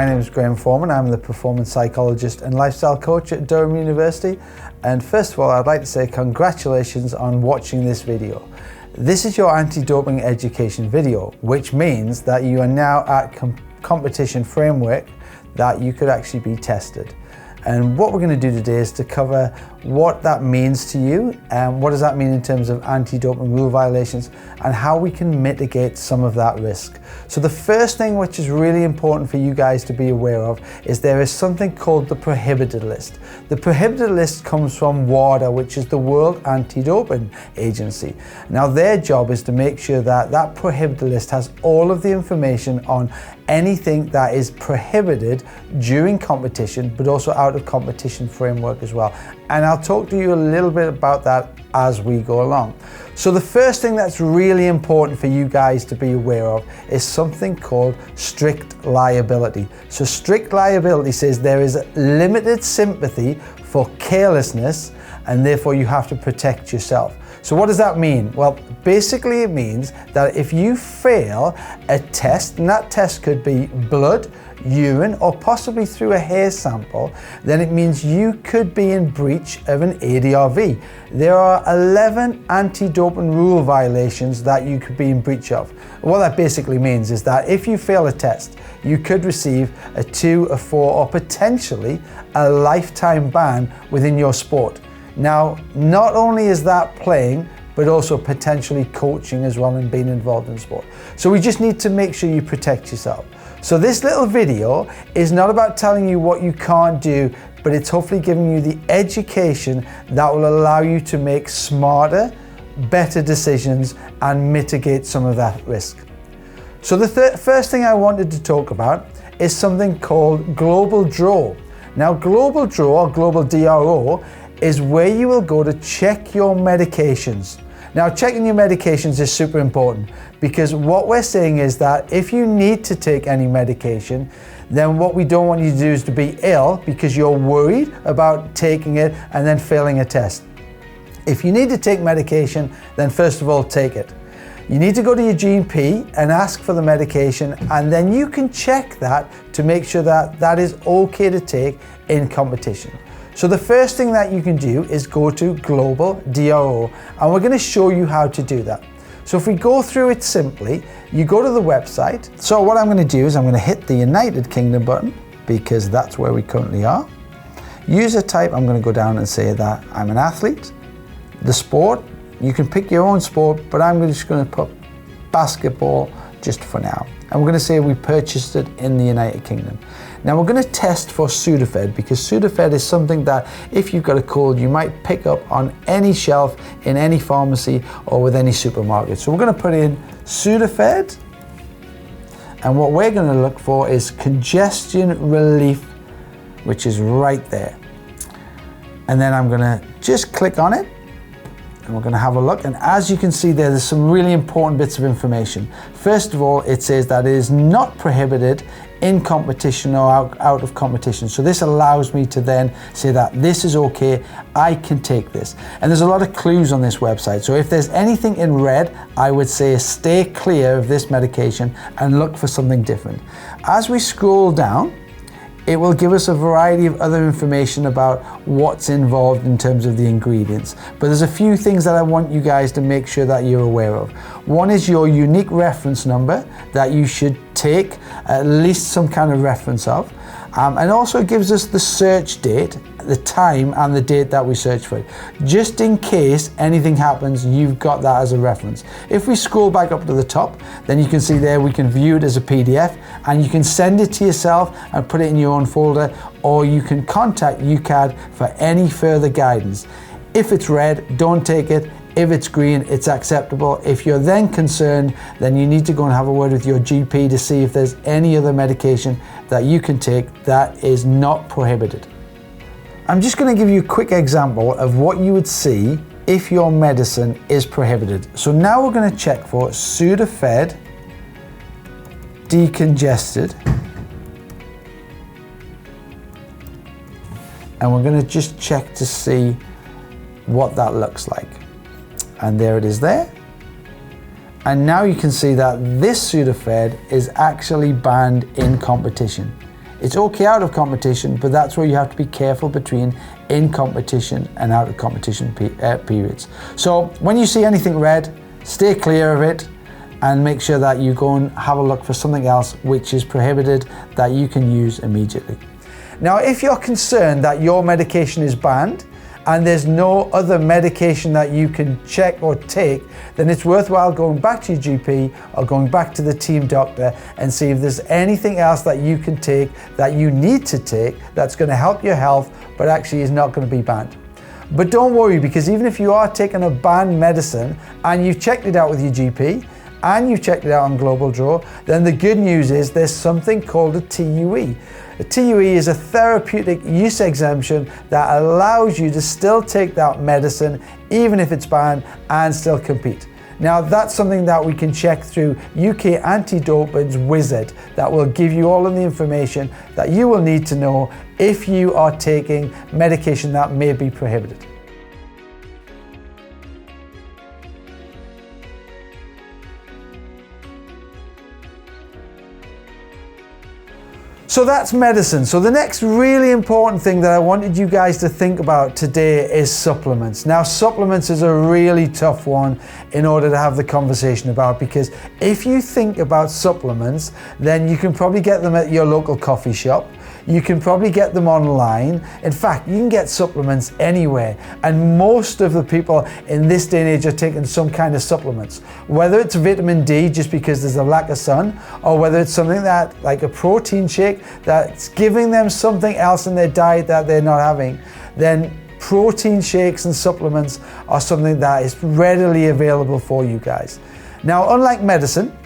My name is Graeme Foreman. I'm the performance psychologist and lifestyle coach at Durham University. And first of all, I'd like to say congratulations on watching this video. This is your anti-doping education video, which means that you are now at competition framework that you could actually be tested. And what we're going to do today is to cover what that means to you and what does that mean in terms of anti-doping rule violations and how we can mitigate some of that risk. So the first thing which is really important for you guys to be aware of is there is something called the prohibited list. The prohibited list comes from WADA, which is the World Anti-Doping Agency. Now their job is to make sure that that prohibited list has all of the information on anything that is prohibited during competition, but also out of competition framework as well. And I'll talk to you a little bit about that as we go along. So the first thing that's really important for you guys to be aware of is something called strict liability. So strict liability says there is limited sympathy for carelessness and therefore you have to protect yourself. So what does that mean? Well, basically it means that if you fail a test, and that test could be blood, urine, or possibly through a hair sample, then it means you could be in breach of an ADRV. There are 11 anti-doping rule violations that you could be in breach of. What that basically means is that if you fail a test, you could receive a 2, a 4, or potentially a lifetime ban within your sport. Now, not only is that playing, but also potentially coaching as well and being involved in sport. So we just need to make sure you protect yourself. So this little video is not about telling you what you can't do, but it's hopefully giving you the education that will allow you to make smarter, better decisions and mitigate some of that risk. So the first thing I wanted to talk about is something called Global Draw. Now, Global Draw, or Global DRO, is where you will go to check your medications. Now, checking your medications is super important because what we're saying is that if you need to take any medication, then what we don't want you to do is to be ill because you're worried about taking it and then failing a test. If you need to take medication, then first of all, take it. You need to go to your GP and ask for the medication, and then you can check that to make sure that that is okay to take in competition. So the first thing that you can do is go to Global DRO, and we're going to show you how to do that. So if we go through it simply, you go to the website. So what I'm going to do is I'm going to hit the United Kingdom button because that's where we currently are. User type, I'm going to go down and say that I'm an athlete. The sport, you can pick your own sport, but I'm just going to put basketball just for now. And we're going to say we purchased it in the United Kingdom. Now we're going to test for Sudafed because Sudafed is something that if you've got a cold, you might pick up on any shelf in any pharmacy or with any supermarket. So we're going to put in Sudafed, and what we're going to look for is congestion relief, which is right there. And then I'm going to just click on it. And we're going to have a look, and as you can see there's some really important bits of information. First of all, it says that it is not prohibited in competition or out of competition. So this allows me to then say that this is okay, I can take this. And there's a lot of clues on this website. So if there's anything in red, I would say stay clear of this medication and look for something different. As we scroll down, it will give us a variety of other information about what's involved in terms of the ingredients. But there's a few things that I want you guys to make sure that you're aware of. One is your unique reference number that you should take at least some kind of reference of. And also it gives us the search date, the time and the date that we search for it. Just in case anything happens, you've got that as a reference. If we scroll back up to the top, then you can see there we can view it as a PDF and you can send it to yourself and put it in your own folder, or you can contact UKAD for any further guidance. If it's red, don't take it. If it's green, it's acceptable. If you're then concerned, then you need to go and have a word with your GP to see if there's any other medication that you can take that is not prohibited. I'm just going to give you a quick example of what you would see if your medicine is prohibited. So now we're going to check for Sudafed decongested, and we're going to just check to see what that looks like. And there it is there. And now you can see that this Sudafed is actually banned in competition. It's okay out of competition, but that's where you have to be careful between in competition and out of competition periods. So when you see anything red, stay clear of it and make sure that you go and have a look for something else which is prohibited that you can use immediately. Now, if you're concerned that your medication is banned and there's no other medication that you can check or take, then it's worthwhile going back to your GP or going back to the team doctor and see if there's anything else that you can take, that you need to take, that's going to help your health, but actually is not going to be banned. But don't worry, because even if you are taking a banned medicine and you've checked it out with your GP and you've checked it out on Global Draw, then the good news is there's something called a TUE. A TUE is a therapeutic use exemption that allows you to still take that medicine even if it's banned and still compete. Now, that's something that we can check through UK Anti-Doping's wizard that will give you all of the information that you will need to know if you are taking medication that may be prohibited. So that's medicine. So the next really important thing that I wanted you guys to think about today is supplements. Now, supplements is a really tough one in order to have the conversation about, because if you think about supplements, then you can probably get them at your local coffee shop. You can probably get them online. In fact, you can get supplements anywhere. And most of the people in this day and age are taking some kind of supplements, whether it's vitamin D just because there's a lack of sun, or whether it's something that, like a protein shake, that's giving them something else in their diet that they're not having. Then protein shakes and supplements are something that is readily available for you guys. Now, unlike medicine,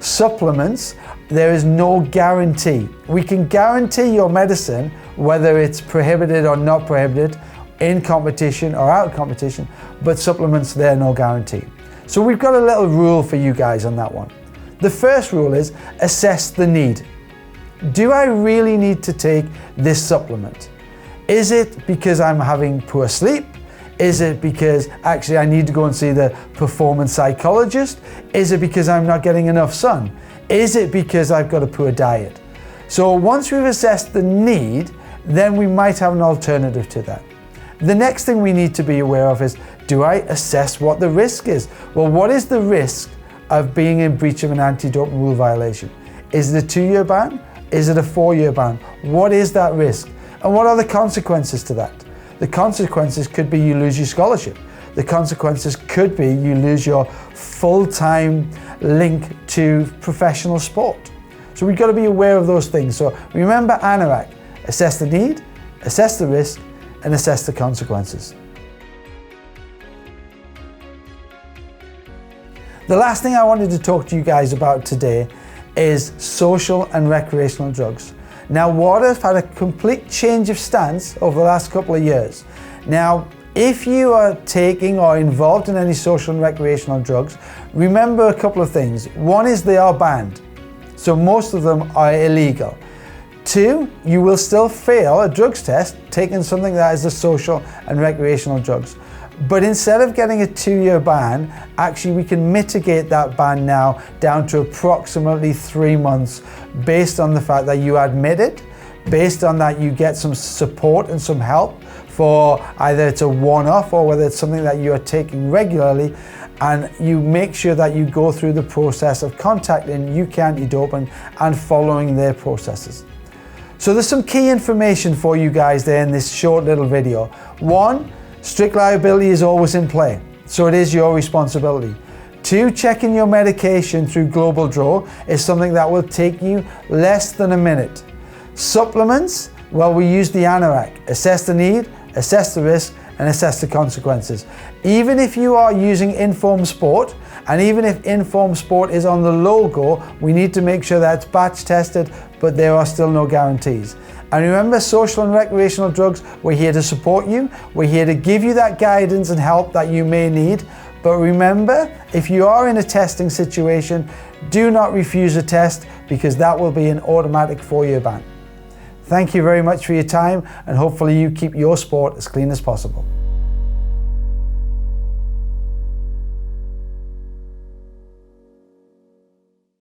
supplements, there is no guarantee. We can guarantee your medicine, whether it's prohibited or not prohibited, in competition or out of competition, but supplements, they're no guarantee. So we've got a little rule for you guys on that one. The first rule is assess the need. Do I really need to take this supplement? Is it because I'm having poor sleep? Is it because actually I need to go and see the performance psychologist? Is it because I'm not getting enough sun? Is it because I've got a poor diet? So once we've assessed the need, then we might have an alternative to that. The next thing we need to be aware of is, do I assess what the risk is? Well, what is the risk of being in breach of an anti-doping rule violation? Is it a 2-year ban? Is it a 4-year ban? What is that risk? And what are the consequences to that? The consequences could be you lose your scholarship. The consequences could be you lose your full-time link to professional sport. So we've got to be aware of those things. So remember ANORAC, assess the need, assess the risk, and assess the consequences. The last thing I wanted to talk to you guys about today is social and recreational drugs. Now, water's had a complete change of stance over the last couple of years. Now, if you are taking or involved in any social and recreational drugs, remember a couple of things. One is they are banned, so most of them are illegal. 2, you will still fail a drugs test taking something that is a social and recreational drugs. But instead of getting a 2-year ban, actually we can mitigate that ban now down to approximately 3 months, based on the fact that you admit it, based on that you get some support and some help for either it's a one-off or whether it's something that you are taking regularly, and you make sure that you go through the process of contacting UK Anti-Doping and following their processes. So there's some key information for you guys there in this short little video. 1, strict liability is always in play, so it is your responsibility. 2, checking your medication through Global Draw is something that will take you less than a minute. Supplements, well, we use the ANORAC, assess the need, assess the risk, and assess the consequences. Even if you are using Informed Sport, and even if Informed Sport is on the logo, we need to make sure that it's batch tested, but there are still no guarantees. And remember, social and recreational drugs, we're here to support you. We're here to give you that guidance and help that you may need. But remember, if you are in a testing situation, do not refuse a test, because that will be an automatic 4-year ban. Thank you very much for your time, and hopefully you keep your sport as clean as possible.